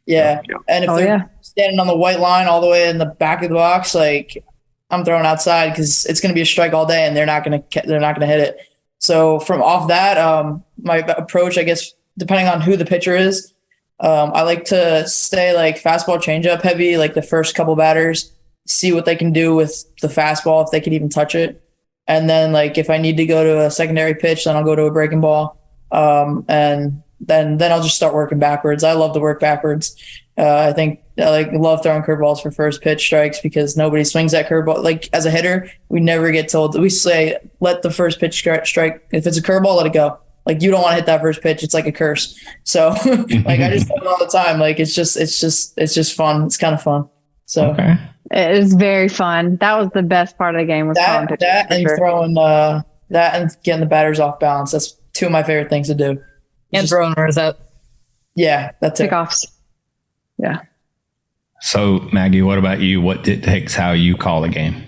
Yeah. And if they're standing on the white line all the way in the back of the box, like I'm throwing outside because it's going to be a strike all day, and they're not going to hit it. So from off that, my approach, I guess, depending on who the pitcher is, I like to stay like fastball changeup heavy, like the first couple batters, see what they can do with the fastball, if they can even touch it. And then like, if I need to go to a secondary pitch, then I'll go to a breaking ball. And then I'll just start working backwards. I love to work backwards. I think I love throwing curveballs for first pitch strikes because nobody swings that curveball. Like as a hitter, we never get told. We say, let the first pitch strike. If it's a curveball, let it go. Like you don't want to hit that first pitch. It's like a curse. So like I just do it all the time. Like it's just fun. It's kind of fun. So it was very fun. That was the best part of the game was that and throwing that and getting the batters off balance. That's 2 of my favorite things to do. And throwing runners out. Yeah, that's it. Pickoffs. Yeah. So Maggie, what about you? What dictates how you call a game?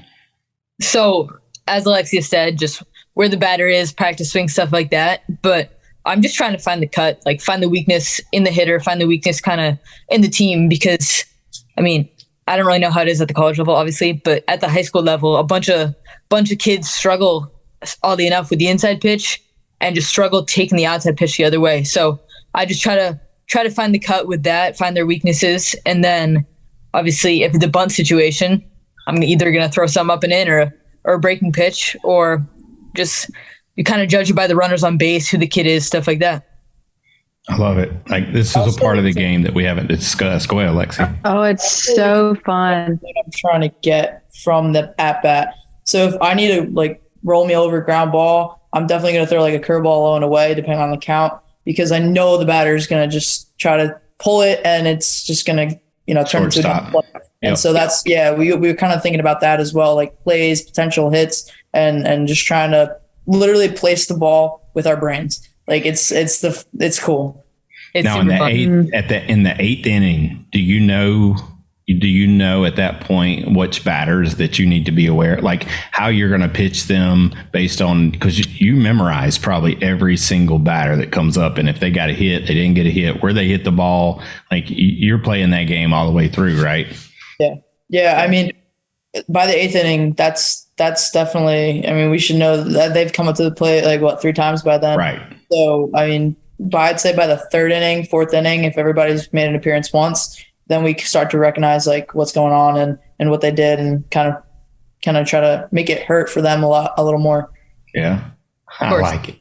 So as Alexia said, just where the batter is, practice swing, stuff like that. But I'm just trying to find the cut, like find the weakness in the hitter, find the weakness kind of in the team. Because, I mean, I don't really know how it is at the college level, obviously, but at the high school level, a bunch of kids struggle, oddly enough, with the inside pitch and just struggle taking the outside pitch the other way. So I just try to find the cut with that, find their weaknesses, and then obviously if it's a bunt situation, I'm either going to throw something up and in or a breaking pitch, or just you kind of judge it by the runners on base, who the kid is, stuff like that. I love it. Like this is a part of the game that we haven't discussed. Go ahead, Alexia. Oh, it's so fun. What I'm trying to get from the at bat. So if I need to like roll me over ground ball, I'm definitely going to throw like a curveball low and away, depending on the count, because I know the batter is going to just try to pull it, and it's just going to turn into a play. And so that's we were kind of thinking about that as well, like plays, potential hits, and just trying to literally place the ball with our brains. Like it's cool. It's now in the fun. in the 8th inning, do you know do you know at that point which batters that you need to be aware, like how you're going to pitch them based on, because you memorize probably every single batter that comes up, and if they got a hit, they didn't get a hit, where they hit the ball, like you're playing that game all the way through, right? Yeah. I mean, by the 8th inning, that's definitely, I mean, we should know that they've come up to the plate like 3 times by then. Right. So, I mean, I'd say by the 3rd inning, 4th inning, if everybody's made an appearance once, then we start to recognize like what's going on and what they did, and kind of try to make it hurt for them a little more. Yeah. I like it.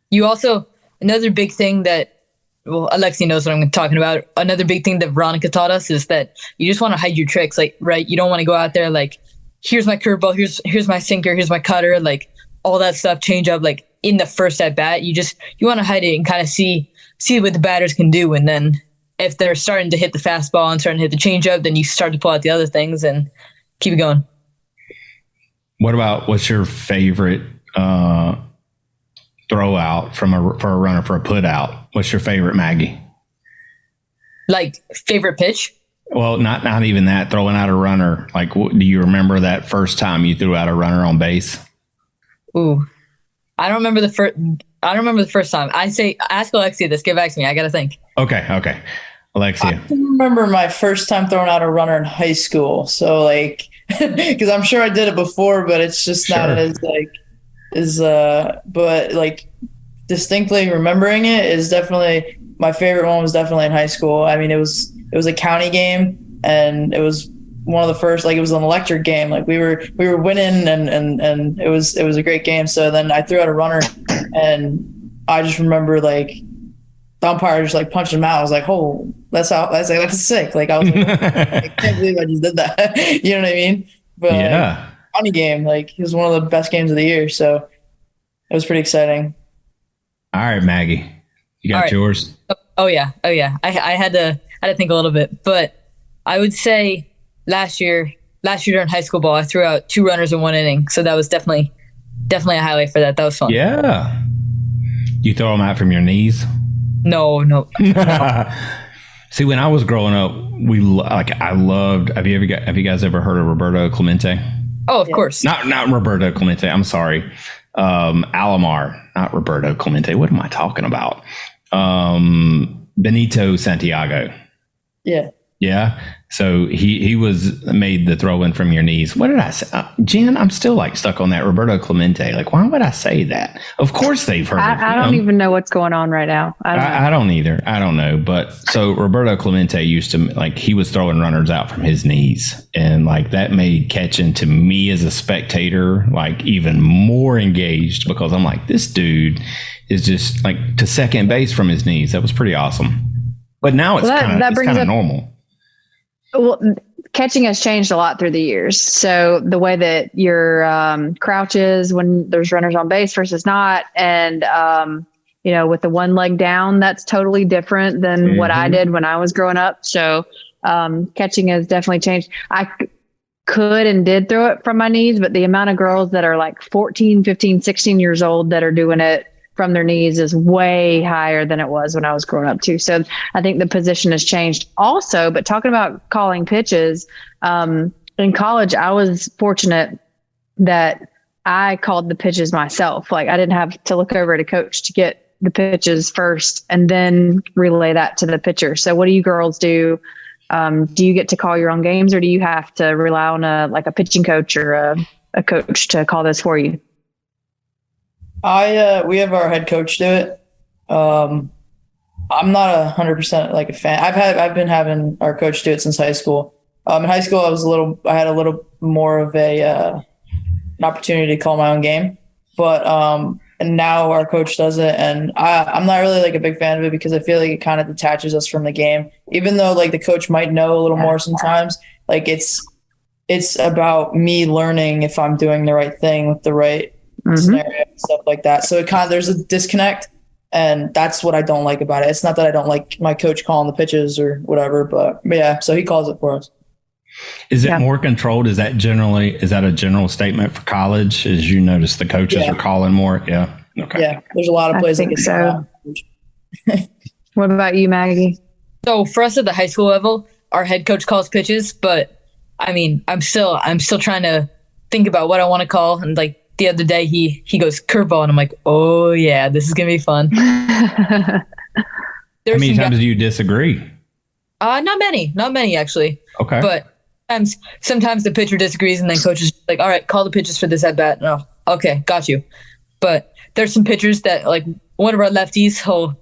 You also, another big thing that, well, Alexia knows what I'm talking about. Another big thing that Veronica taught us is that you just want to hide your tricks. Like, right, you don't want to go out there like, here's my curveball, here's my sinker, here's my cutter, like all that stuff, change up like in the first at bat. You want to hide it and kind of see what the batters can do. And then if they're starting to hit the fastball and starting to hit the changeup, then you start to pull out the other things and keep it going. What's your favorite throw out for a runner for a put out? What's your favorite, Maggie? Like favorite pitch? Well, not even that. Throwing out a runner. Like, do you remember that first time you threw out a runner on base? Ooh, I don't remember the first time. I say, ask Alexia this. Get back to me. I gotta think. Okay. Alexia. I can remember my first time throwing out a runner in high school. So like, because I'm sure I did it before, but it's just not but like distinctly remembering it is definitely my favorite one. Was definitely in high school. I mean, it was a county game, and it was one of the first, like it was an electric game. Like we were winning, and it was a great game. So then I threw out a runner, and I just remember like the umpire just like punched him out. I was like, oh, that's sick. Like I was like, I can't believe I just did that. You know what I mean? But yeah, county game, like it was one of the best games of the year. So it was pretty exciting. All right, Maggie, you got yours? Oh yeah. I had to think a little bit, but I would say last year during high school ball, I threw out 2 runners in 1 inning. So that was definitely a highlight for that. That was fun. Yeah. You throw them out from your knees? No. See, when I was growing up, I loved. Have you guys ever heard of Roberto Clemente? Oh, of course. Not Roberto Clemente. I'm sorry. Alomar, not Roberto Clemente. What am I talking about? Benito Santiago. Yeah. So he made the throw in from your knees. What did I say? Jen, I'm still like stuck on that Roberto Clemente. Like, why would I say that? Of course they've heard of him. I don't even know what's going on right now. I don't either. I don't know. But so Roberto Clemente used to, like, he was throwing runners out from his knees. And like that made catching to me as a spectator, like even more engaged, because I'm like, this dude is just like to second base from his knees. That was pretty awesome. But now it's kind of normal. Well, catching has changed a lot through the years. So the way that your crouches when there's runners on base versus not, and with the one leg down, that's totally different than what I did when I was growing up. So catching has definitely changed. I could and did throw it from my knees, but the amount of girls that are like 14, 15, 16 years old that are doing it from their knees is way higher than it was when I was growing up too. So I think the position has changed also, but talking about calling pitches, in college, I was fortunate that I called the pitches myself. Like I didn't have to look over at a coach to get the pitches first and then relay that to the pitcher. So what do you girls do? Do you get to call your own games, or do you have to rely on a pitching coach or a coach to call this for you? We have our head coach do it. I'm not 100% like a fan. I've been having our coach do it since high school. In high school, I had a little more of an opportunity to call my own game, but and now our coach does it, and I'm not really like a big fan of it because I feel like it kind of detaches us from the game. Even though like the coach might know a little more sometimes, like it's about me learning if I'm doing the right thing with the right scenario and stuff like that. So there's a disconnect, and that's what I don't like about it. It's not that I don't like my coach calling the pitches or whatever, but yeah, so he calls it for us. Is it more controlled? Is that a general statement for college? As you notice, the coaches are calling more? Yeah. Okay. Yeah. There's a lot of places. I think so. What about you, Maggie? So for us at the high school level, our head coach calls pitches, but I mean, I'm still trying to think about what I want to call. And like the other day, he goes curveball, and I'm like, oh yeah, this is gonna be fun. How many times do you disagree? Not many actually. Okay. But sometimes the pitcher disagrees, and then coach is like, all right, call the pitches for this at bat. No, okay, got you. But there's some pitchers that, like, one of our lefties, he'll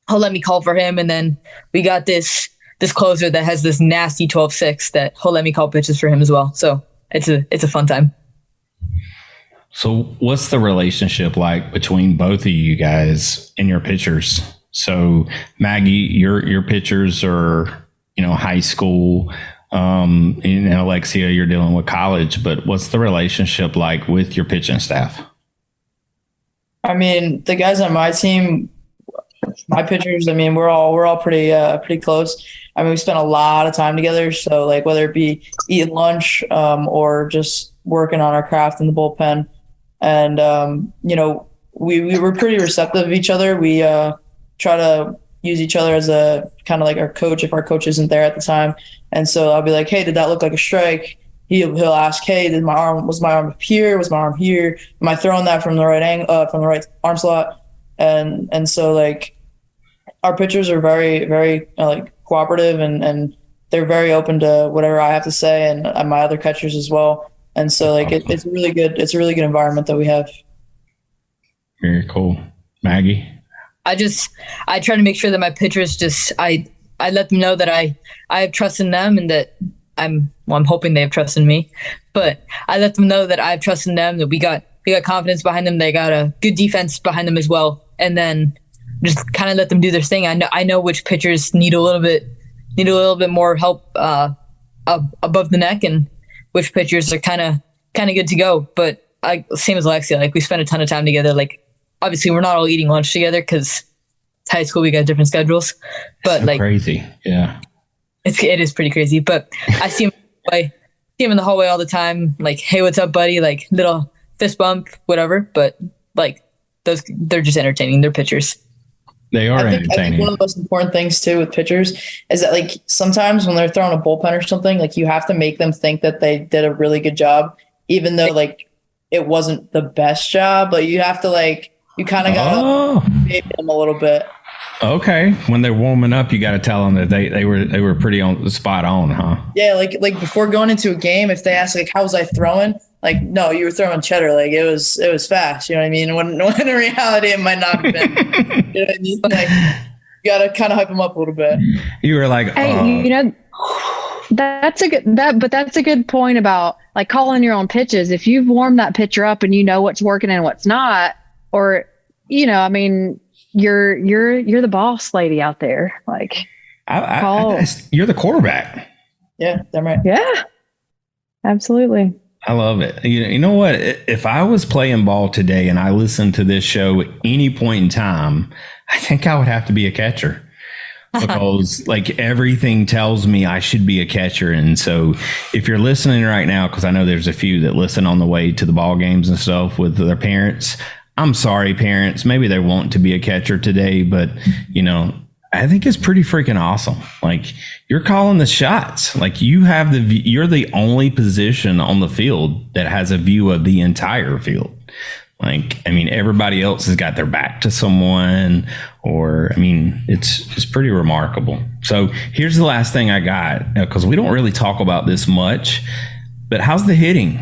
let me call for him, and then we got this closer that has this nasty 12-6 that he'll let me call pitches for him as well. So it's a fun time. So what's the relationship like between both of you guys and your pitchers? So Maggie, your pitchers are, high school. And Alexia, you're dealing with college, but what's the relationship like with your pitching staff? I mean, the guys on my team, my pitchers, I mean, we're all pretty close. I mean, we spent a lot of time together. So like whether it be eating lunch or just working on our craft in the bullpen. And, we were pretty receptive of each other. We try to use each other as a kind of like our coach if our coach isn't there at the time. And so I'll be like, hey, did that look like a strike? He'll ask, hey, was my arm up here? Was my arm here? Am I throwing that from the right angle, from the right arm slot? And so like our pitchers are very, very like cooperative and they're very open to whatever I have to say and my other catchers as well. And so like it's a really good environment that we have. Very cool. Maggie? I try to make sure that my pitchers I let them know that I have trust in them and that I'm hoping they have trust in me, but I let them know that I have trust in them, that we got confidence behind them. They got a good defense behind them as well. And then just kind of let them do their thing. I know which pitchers need a little bit more help above the neck and which pitchers are kind of good to go. But same as Alexia, like we spend a ton of time together. Like obviously we're not all eating lunch together because it's high school. We got different schedules, but so like crazy. Yeah. It is pretty crazy, but I see him in the hallway all the time. Like, hey, what's up, buddy? Like little fist bump, whatever. But like they're just entertaining. They're pitchers. They are entertaining. I think one of the most important things too with pitchers is that like sometimes when they're throwing a bullpen or something, like you have to make them think that they did a really good job, even though like it wasn't the best job. But you have to you kind of got to baby them a little bit. Okay, when they're warming up, you got to tell them that they were pretty spot on, huh? Yeah, like before going into a game, if they ask like how was I throwing, like no, you were throwing cheddar, like it was fast. You know what I mean? When in reality, it might not have been. You know what I mean? Like you got to kind of hype them up a little bit. You were like, hey, that's a good point about like calling your own pitches. If you've warmed that pitcher up and you know what's working and what's not, or I mean. You're the boss lady out there. Like, you're the quarterback. Yeah, damn right. Yeah, absolutely. I love it. You know what? If I was playing ball today and I listened to this show at any point in time, I think I would have to be a catcher because like everything tells me I should be a catcher. And so if you're listening right now, because I know there's a few that listen on the way to the ball games and stuff with their parents, I'm sorry, parents. Maybe they want to be a catcher today, but I think it's pretty freaking awesome. Like you're calling the shots. Like you're the only position on the field that has a view of the entire field. Like, I mean, everybody else has got their back to someone, or I mean, it's pretty remarkable. So here's the last thing I got, because we don't really talk about this much, but how's the hitting?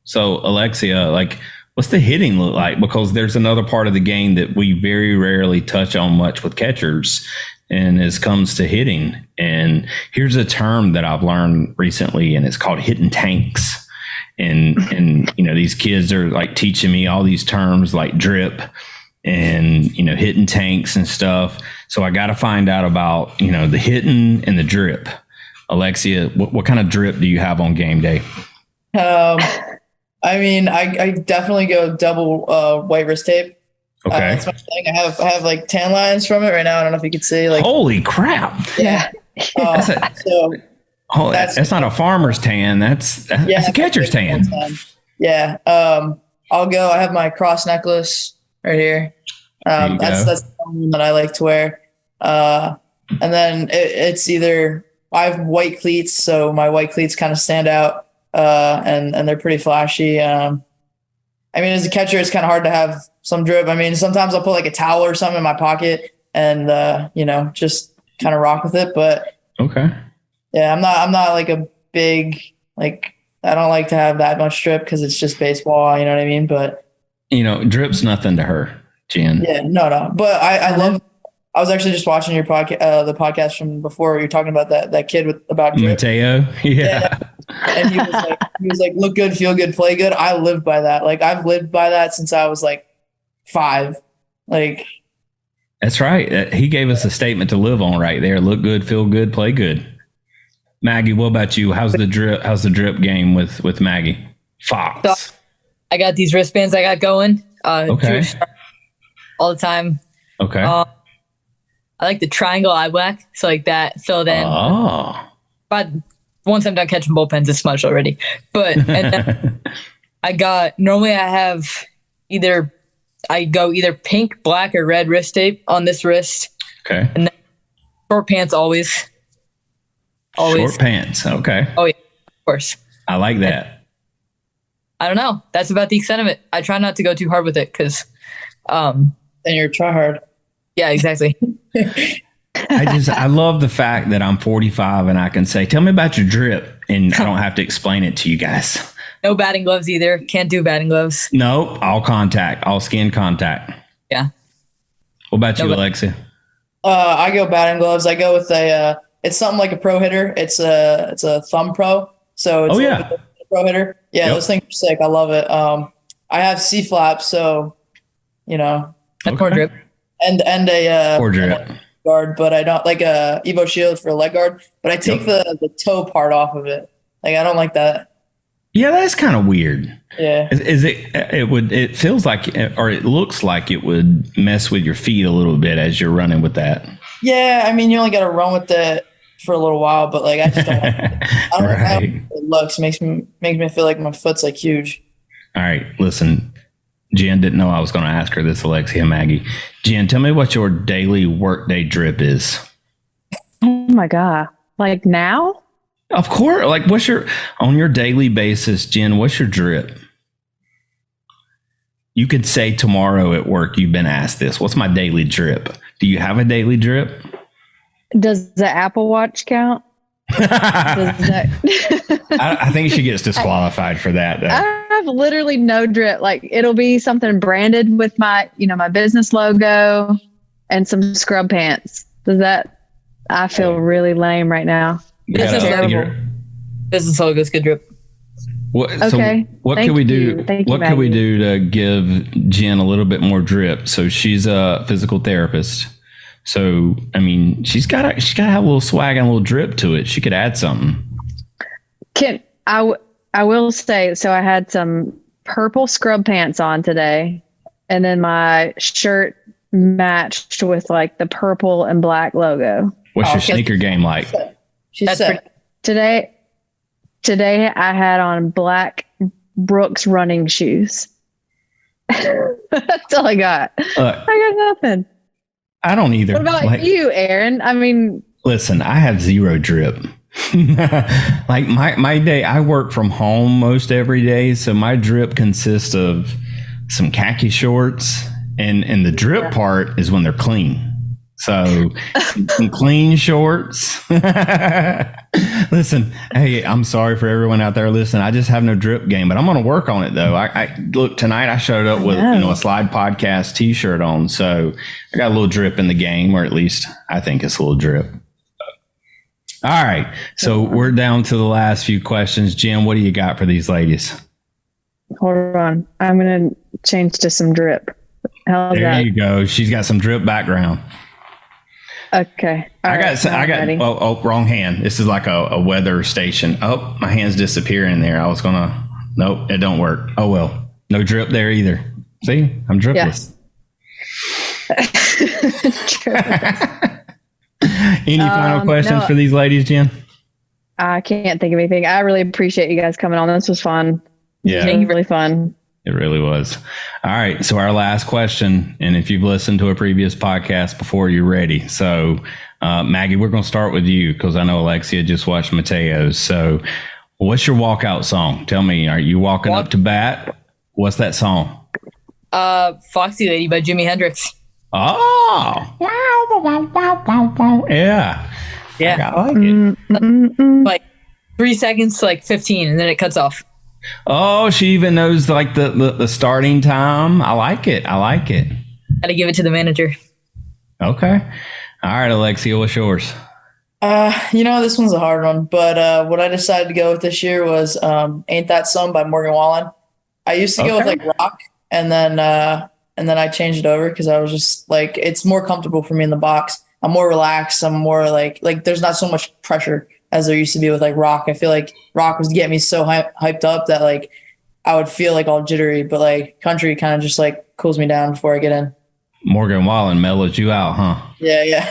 So Alexia, like, what's the hitting look like? Because there's another part of the game that we very rarely touch on much with catchers, and it comes to hitting. And here's a term that I've learned recently, and it's called hitting tanks. And these kids are like teaching me all these terms like drip and, hitting tanks and stuff. So I got to find out about, the hitting and the drip. Alexia, what kind of drip do you have on game day? I mean, I definitely go double white wrist tape. Okay. That's my thing. I have like tan lines from it right now. I don't know if you could see. Like, holy crap! Yeah. That's not a farmer's tan. That's a catcher's tan. Yeah. I'll go. I have my cross necklace right here. That's the one that I like to wear. And then it's either I have white cleats, so my white cleats kind of stand out, and they're pretty flashy. I mean, as a catcher, it's kind of hard to have some drip. I mean, sometimes I'll put like a towel or something in my pocket and, just kind of rock with it. But okay. Yeah, I'm not like a big, like, I don't like to have that much drip because it's just baseball. You know what I mean? But, drip's nothing to her, Jenn. Yeah, no. But I love, I was actually just watching your podcast, the podcast from before. You're talking about that kid about drip. Mateo. Yeah. And he was like, look good, feel good, play good. I live by that. Like I've lived by that since I was like 5. Like that's right. He gave us a statement to live on right there. Look good, feel good, play good. Maggie, what about you? How's the drip game with Maggie Fox? So, I got these wristbands I got going. Okay. All the time. Okay. I like the triangle eye whack. So like that. So then, but once I'm done catching bullpens, it's smudged already. But and then normally I have either pink, black, or red wrist tape on this wrist. Okay. And then short pants always. Short pants. Okay. Oh yeah, of course. I like that. I don't know. That's about the extent of it. I try not to go too hard with it because. Then you're try hard. Yeah, exactly. I love the fact that I'm 45 and I can say, tell me about your drip, and I don't have to explain it to you guys. No batting gloves either. Can't do batting gloves. Nope. All skin contact. Yeah. What about you, Alexia? I go batting gloves. I go with it's something like a pro hitter. It's a thumb pro. So it's a pro hitter. Yeah, Those things are sick. I love it. I have C flaps, so More drip. And a or drip guard, but I don't like a Evo Shield for a leg guard, but I take the toe part off of it. Like I don't like that. Yeah, that's kind of weird. Yeah. It feels like, or it looks like it would mess with your feet a little bit as you're running with that. Yeah, I mean, you only got to run with it for a little while, but like I just don't. I don't know how it looks. Makes me feel like my foot's like huge. All right, listen. Jenn didn't know I was going to ask her this, Alexia and Maggie. Jenn, tell me what your daily workday drip is. Oh my God. Like now? Of course. Like on your daily basis, Jenn, what's your drip? You could say tomorrow at work, you've been asked this. What's my daily drip? Do you have a daily drip? Does the Apple Watch count? I think she gets disqualified for that, though. I have literally no drip. Like it'll be something branded with my, my business logo and some scrub pants. I feel really lame right now. Business logo is good drip. What can we do? What can we do to give Jenn a little bit more drip? So she's a physical therapist. So, I mean, she's got to have a little swag and a little drip to it. She could add something. I will say, so I had some purple scrub pants on today, and then my shirt matched with like the purple and black logo. What's your sneaker game like? Today I had on black Brooks running shoes. That's all I got. I got nothing. I don't either. What about you, Aaron? I mean, listen, I have zero drip. Like my day, I work from home most every day, so my drip consists of some khaki shorts, and the drip part is when they're clean. So some clean shorts. Listen, hey, I'm sorry for everyone out there listening. I just have no drip game, but I'm going to work on it though. I look, tonight I showed up with a S.L.I.D.E podcast t-shirt on. So I got a little drip in the game, or at least I think it's a little drip. All right. So we're down to the last few questions. Jenn, what do you got for these ladies? Hold on. I'm going to change to some drip. How's there that? you go. She's got some drip background. Okay. I got wrong hand. This is like a weather station. Oh, my hand's disappearing there. I was gonna, nope, it don't work. Oh well, no drip there either. See, I'm dripless. Yeah. Any final questions for these ladies, Jenn? I can't think of anything. I really appreciate you guys coming on. This was fun. Yeah, it was really fun. It really was. All right. So our last question, and if you've listened to a previous podcast before, you're ready. So Maggie, we're going to start with you because I know Alexia just watched Mateo's. So what's your walkout song? Tell me, are you walking up to bat? What's that song? Foxy Lady by Jimi Hendrix. Oh, wow. Yeah. Yeah. I like it. Like 3 seconds to like 15 and then it cuts off. Oh, she even knows like the starting time. I like it. Got to give it to the manager. Okay. All right, Alexia, what's yours? This one's a hard one, but what I decided to go with this year was Ain't That Some by Morgan Wallen. I used to go with like rock, and then I changed it over because I was just like, it's more comfortable for me in the box. I'm more relaxed. I'm more like there's not so much pressure as there used to be with like rock. I feel like rock was getting me so hyped up that like I would feel like all jittery, but like country kind of just like cools me down before I get in. Morgan Wallen mellows you out, huh? Yeah.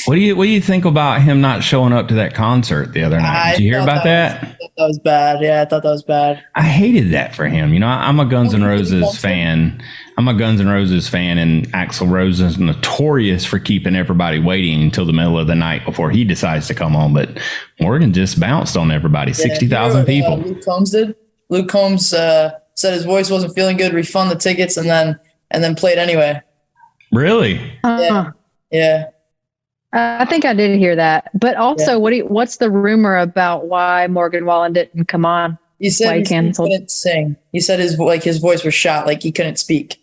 What do you think about him not showing up to that concert the other night? Did you hear about that? I thought that was bad. Yeah, I thought that was bad. I hated that for him. I'm a Guns N' Roses fan. And Axl Rose is notorious for keeping everybody waiting until the middle of the night before he decides to come on. But Morgan just bounced on everybody. 60,000 people. Luke Combs did. Luke Combs said his voice wasn't feeling good, refund the tickets, and then played anyway. Really? Yeah. I think I did hear that. But also, what's the rumor about why Morgan Wallen didn't come on? He said he couldn't sing. He said his voice was shot, like he couldn't speak.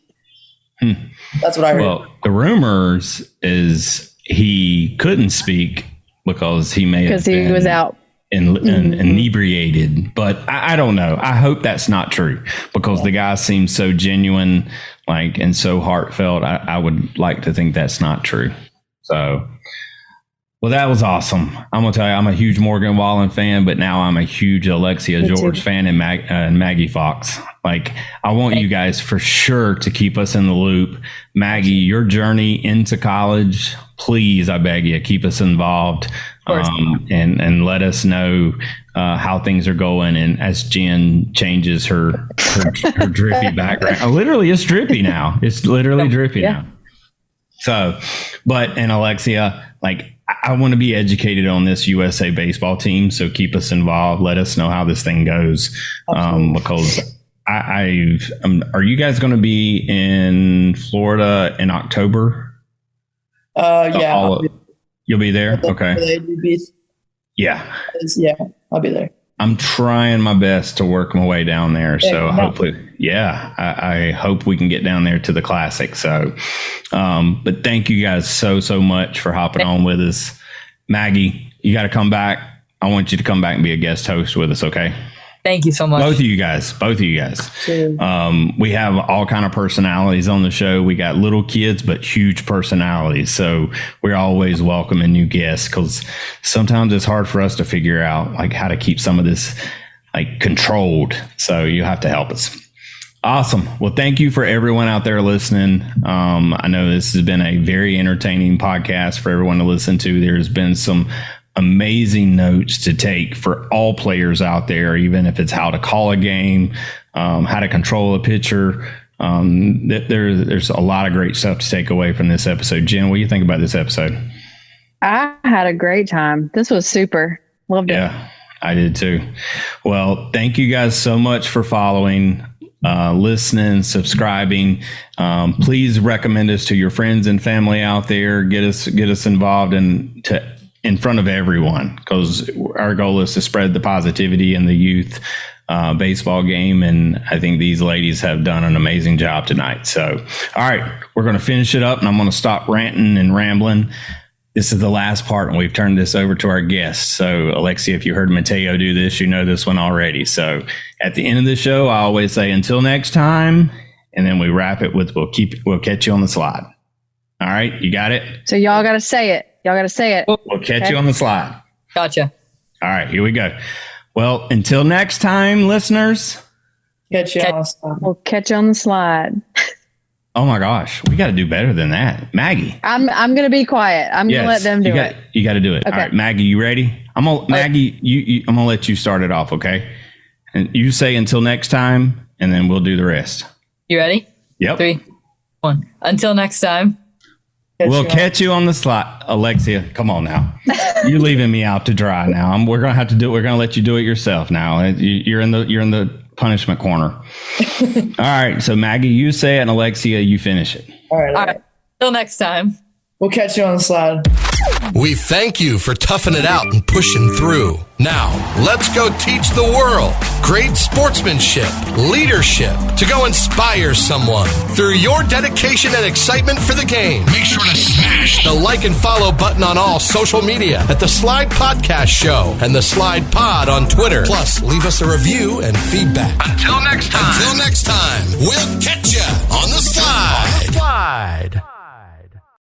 That's what I heard. Well, the rumors is he couldn't speak because he was out inebriated. But I don't know. I hope that's not true because the guy seems so genuine, and so heartfelt. I would like to think that's not true. So, well, that was awesome. I'm going to tell you, I'm a huge Morgan Wallen fan, but now I'm a huge Alexia Jorge fan and Maggie Fox. I want you guys for sure to keep us in the loop. Maggie, your journey into college, please, I beg you, keep us involved and let us know how things are going. And as Jenn changes her drippy background, literally it's drippy now. It's literally drippy now. So, and Alexia, I want to be educated on this USA baseball team. So keep us involved. Let us know how this thing goes. Because are you guys going to be in Florida in October? Yeah. You'll be there? Okay. Yeah. Yeah, I'll be there. I'm trying my best to work my way down there. So hopefully, I hope we can get down there to the Classic. So, but thank you guys so much for hopping on with us. Maggie, you got to come back. I want you to come back and be a guest host with us. Okay. Thank you so much. Both of you guys. We have all kind of personalities on the show. We got little kids, but huge personalities. So we're always welcoming new guests because sometimes it's hard for us to figure out how to keep some of this controlled. So you have to help us. Awesome. Well, thank you for everyone out there listening. I know this has been a very entertaining podcast for everyone to listen to. There's been some amazing notes to take for all players out there, even if it's how to call a game, how to control a pitcher. There's a lot of great stuff to take away from this episode. Jenn, what do you think about this episode? I had a great time. This was super. Loved it. Yeah, I did too. Well, thank you guys so much for following, listening, subscribing. Please recommend us to your friends and family out there. Get us involved in front of everyone, because our goal is to spread the positivity in the youth baseball game. And I think these ladies have done an amazing job tonight. So, all right, we're going to finish it up and I'm going to stop ranting and rambling. This is the last part and we've turned this over to our guests. So Alexia, if you heard Mateo do this, you know this one already. So at the end of the show, I always say, until next time. And then we wrap it with, we'll catch you on the slide. All right. You got it? So y'all got to say it. We'll catch you on the slide. Gotcha. All right, here we go. Well, until next time, listeners. We'll catch you on the slide. Oh my gosh, we got to do better than that, Maggie. I'm going to be quiet. I'm going to let them do it. You got to do it. Okay. All right, Maggie, you ready? Maggie, I'm gonna let you start it off, okay? And you say until next time, and then we'll do the rest. You ready? Yep. 3, 2, 1. Until next time. We'll catch you on the slide. Alexia, come on now. You're leaving me out to dry now. We're going to have to do it. We're going to let you do it yourself now. You're in the punishment corner. All right. So Maggie, you say it, and Alexia, you finish it. All right. Till next time. We'll catch you on the slide. We thank you for toughing it out and pushing through. Now, let's go teach the world great sportsmanship, leadership, to go inspire someone through your dedication and excitement for the game. Make sure to smash the like and follow button on all social media at the S.L.I.D.E Podcast Show and the S.L.I.D.E Pod on Twitter. Plus, leave us a review and feedback. Until next time, we'll catch